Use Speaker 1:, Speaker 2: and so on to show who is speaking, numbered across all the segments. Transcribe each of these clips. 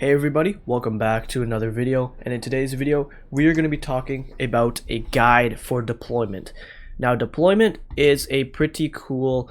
Speaker 1: Hey everybody, welcome back to another video, and in today's video we are going to be talking about a guide for deployment. Now deployment is a pretty cool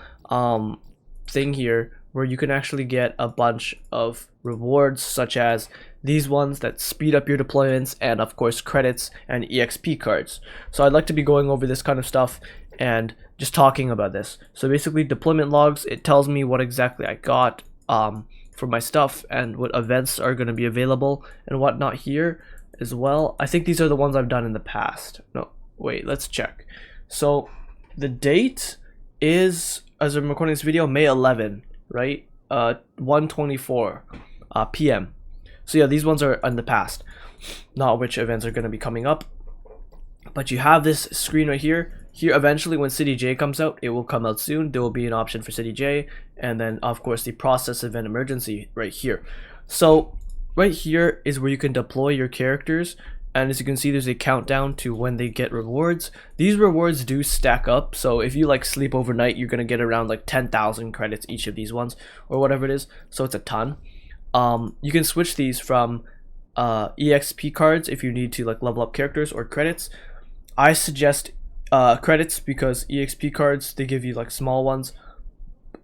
Speaker 1: thing here where you can actually get a bunch of rewards such as these ones that speed up your deployments, and of course credits and EXP cards. So I'd like to be going over this kind of stuff and just talking about this. So basically deployment logs, it tells me what exactly I got for my stuff and what events are going to be available and whatnot here as well. I think these are the ones I've done in the past. No, wait, let's check. So the date is, as I'm recording this video, May 11, right? 1:24 p.m. So yeah, these ones are in the past, not which events are going to be coming up. But you have this screen right here. Here, eventually, when City J comes out, it will come out soon. There will be an option for City J, and then of course the process event emergency right here. So right here is where you can deploy your characters, and as you can see, there's a countdown to when they get rewards. These rewards do stack up, so if you like sleep overnight, you're gonna get around like 10,000 credits each of these ones, or whatever it is. So it's a ton. You can switch these from EXP cards if you need to like level up characters, or credits. I suggest credits because EXP cards, they give you like small ones,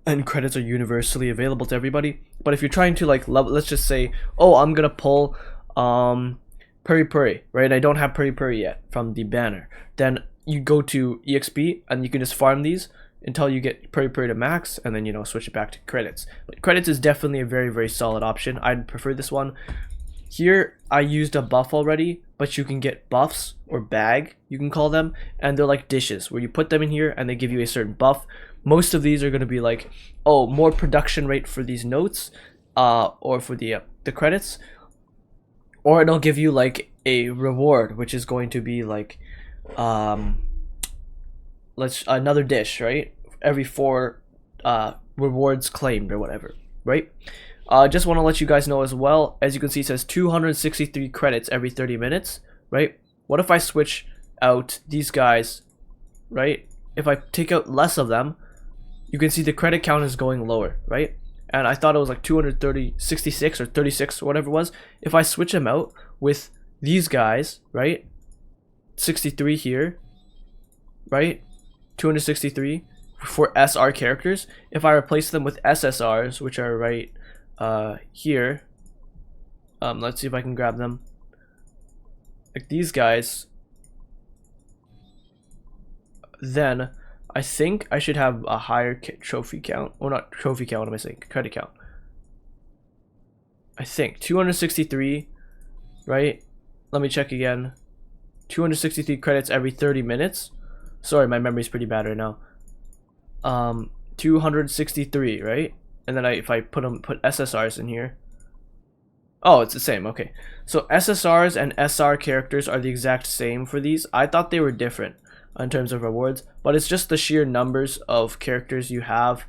Speaker 1: and credits are universally available to everybody. But if you're trying to like level, let's just say, oh, I'm gonna pull Puri Puri, right? I don't have Puri Puri yet from the banner. Then you go to EXP and you can just farm these until you get Puri Puri to max, and then switch it back to credits. But credits is definitely a very solid option. I'd prefer this one. Here I used a buff already, but you can get buffs, or bag you can call them, and they're like dishes where you put them in here and they give you a certain buff. Most of these are going to be like, oh, more production rate for these notes, or for the credits, or it'll give you like a reward which is going to be like another dish, right? Every 4 rewards claimed or whatever, right? Just want to let you guys know as well, as you can see, it says 263 credits every 30 minutes, right? What if I switch out these guys, right? If I take out less of them, you can see the credit count is going lower, right? And I thought it was like 66 or 36 or whatever it was. If I switch them out with these guys, right? 63 here, right? 263 for SR characters. If I replace them with SSRs, which are right here, let's see if I can grab them, like these guys, then I think I should have a higher trophy count, or not trophy count, what am I saying, credit count. I think 263, right? Let me check again. 263 credits every 30 minutes. Sorry, my memory's pretty bad right now. 263, right? And then if I put SSRs in here, oh, it's the same. Okay, so SSRs and SR characters are the exact same for these. I thought they were different in terms of rewards, but it's just the sheer numbers of characters you have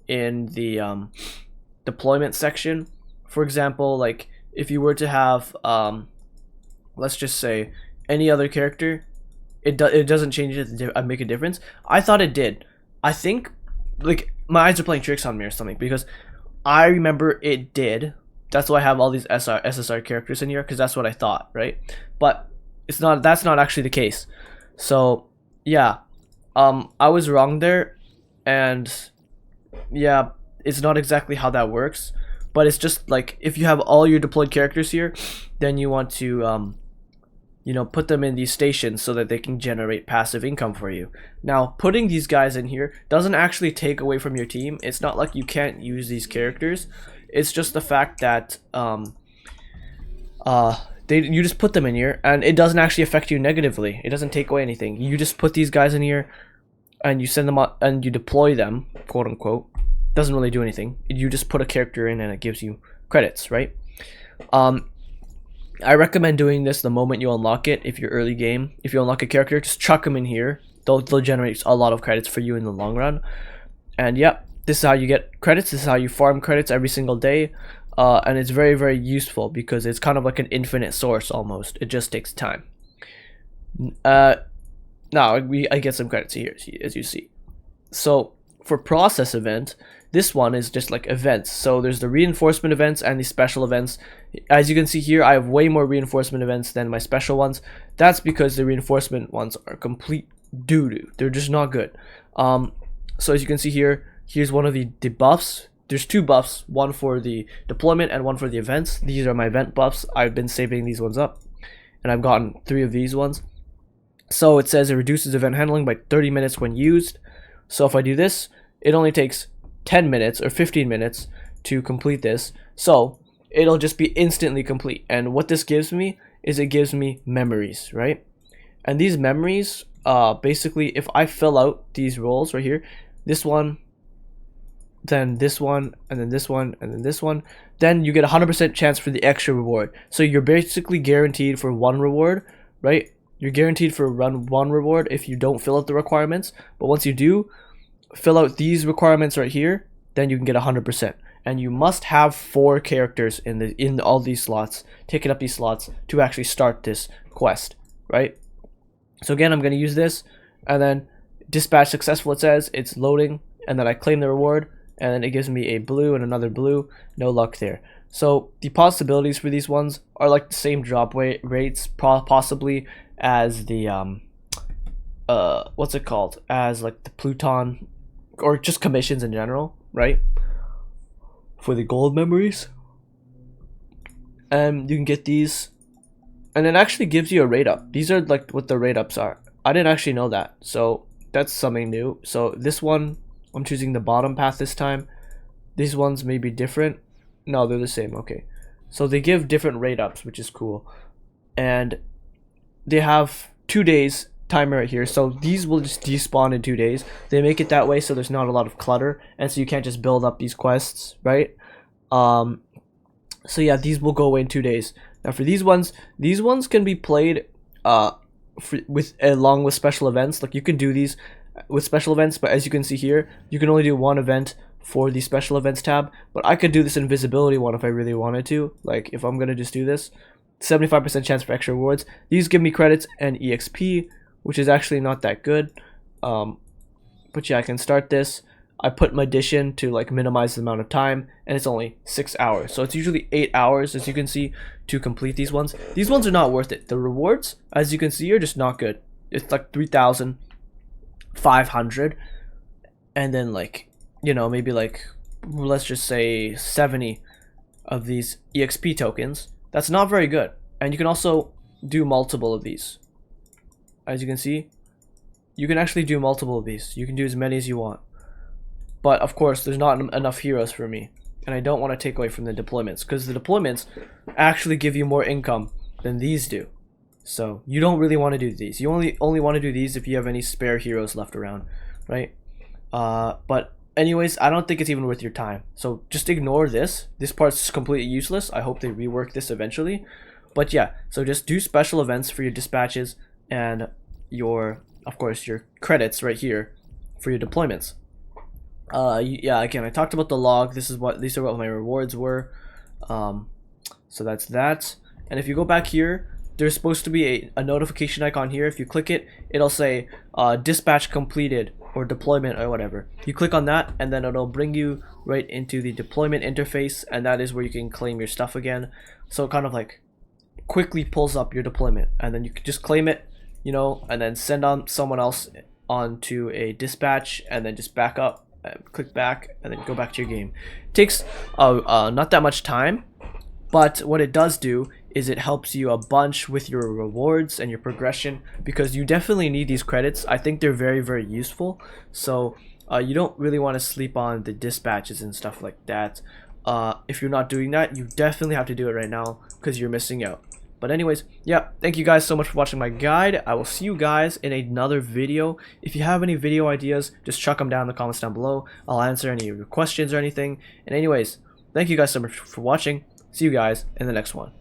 Speaker 1: in the deployment section. For example, like if you were to have let's just say any other character, it doesn't change it, make a difference. I thought it did. I think like my eyes are playing tricks on me or something, because I remember it did. That's why I have all these SSR characters in here, because that's what I thought, right? But it's not. That's not actually the case. So yeah, I was wrong there, and yeah, it's not exactly how that works. But it's just like if you have all your deployed characters here, then you want to put them in these stations so that they can generate passive income for you. Now, putting these guys in here doesn't actually take away from your team. It's not like you can't use these characters. It's just the fact that you just put them in here, and it doesn't actually affect you negatively. It doesn't take away anything. You just put these guys in here, and you send them out, and you deploy them, quote unquote. Doesn't really do anything. You just put a character in, and it gives you credits, right? I recommend doing this the moment you unlock it. If you're early game, if you unlock a character, just chuck them in here. They'll generate a lot of credits for you in the long run. And yeah, this is how you get credits. This is how you farm credits every single day. And it's very useful because it's kind of like an infinite source almost. It just takes time. Now I get some credits here, as you see. So for process event, this one is just like events. So there's the reinforcement events and the special events. As you can see here, I have way more reinforcement events than my special ones. That's because the reinforcement ones are complete doo-doo. They're just not good. So as you can see here, here's one of the buffs. There's two buffs, one for the deployment and one for the events. These are my event buffs. I've been saving these ones up, and I've gotten 3 of these ones. So it says it reduces event handling by 30 minutes when used. So if I do this, it only takes 10 minutes or 15 minutes to complete this. So it'll just be instantly complete. And what this gives me is it gives me memories, right? And these memories, basically, if I fill out these roles right here, this one, then this one, and then this one, and then this one, then you get a 100% chance for the extra reward. So you're basically guaranteed for 1 reward, right? You're guaranteed for one reward if you don't fill out the requirements. But once you do fill out these requirements right here, then you can get 100%. And you must have 4 characters in all these slots, taking up these slots to actually start this quest, right? So again, I'm going to use this, and then dispatch successful, it says. It's loading, and then I claim the reward, and then it gives me a blue and another blue. No luck there. So the possibilities for these ones are like the same drop rates, possibly as the what's it called, as like the Pluton, or just commissions in general, right? For the gold memories, and you can get these, and it actually gives you a rate up. These are like what the rate ups are. I didn't actually know that, so that's something new. So this one, I'm choosing the bottom path this time. These ones may be different. No, they're the same. Okay, so they give different rate ups, which is cool, and they have 2 days timer right here. So these will just despawn in 2 days. They make it that way so there's not a lot of clutter, and so you can't just build up these quests, right? So yeah, these will go away in 2 days. Now for these ones can be played along with special events. Like you can do these with special events, but as you can see here, you can only do 1 event for the special events tab. But I could do this invisibility one if I really wanted to. Like if I'm gonna just do this, 75% chance for extra rewards. These give me credits and EXP, which is actually not that good. But yeah, I can start this. I put my addition to like minimize the amount of time, and it's only 6 hours. So it's usually 8 hours, as you can see, to complete these ones. These ones are not worth it. The rewards, as you can see, are just not good. It's like 3,500, and then like, you know, maybe like, let's just say 70 of these EXP tokens. That's not very good. And you can also do multiple of these. As you can see, you can actually do multiple of these. You can do as many as you want. But of course, there's not enough heroes for me, and I don't want to take away from the deployments, because the deployments actually give you more income than these do. So you don't really want to do these. You only want to do these if you have any spare heroes left around, right? But anyways, I don't think it's even worth your time. So just ignore this. This part's completely useless. I hope they rework this eventually. But yeah, so just do special events for your dispatches and your, of course, your credits right here for your deployments. Yeah, again, I talked about the log. These are what my rewards were. So that's that. And if you go back here, there's supposed to be a notification icon here. If you click it, it'll say dispatch completed or deployment or whatever. You click on that, and then it'll bring you right into the deployment interface, and that is where you can claim your stuff again. So it kind of like quickly pulls up your deployment, and then you can just claim it, you know, and then send on someone else onto a dispatch, and then just back up, click back, and then go back to your game. It takes not that much time, but what it does do is it helps you a bunch with your rewards and your progression, because you definitely need these credits. I think they're very, very useful. So you don't really want to sleep on the dispatches and stuff like that. If you're not doing that, you definitely have to do it right now, because you're missing out. But anyways, yeah, thank you guys so much for watching my guide. I will see you guys in another video. If you have any video ideas, just chuck them down in the comments down below. I'll answer any of your questions or anything. And anyways, thank you guys so much for watching. See you guys in the next one.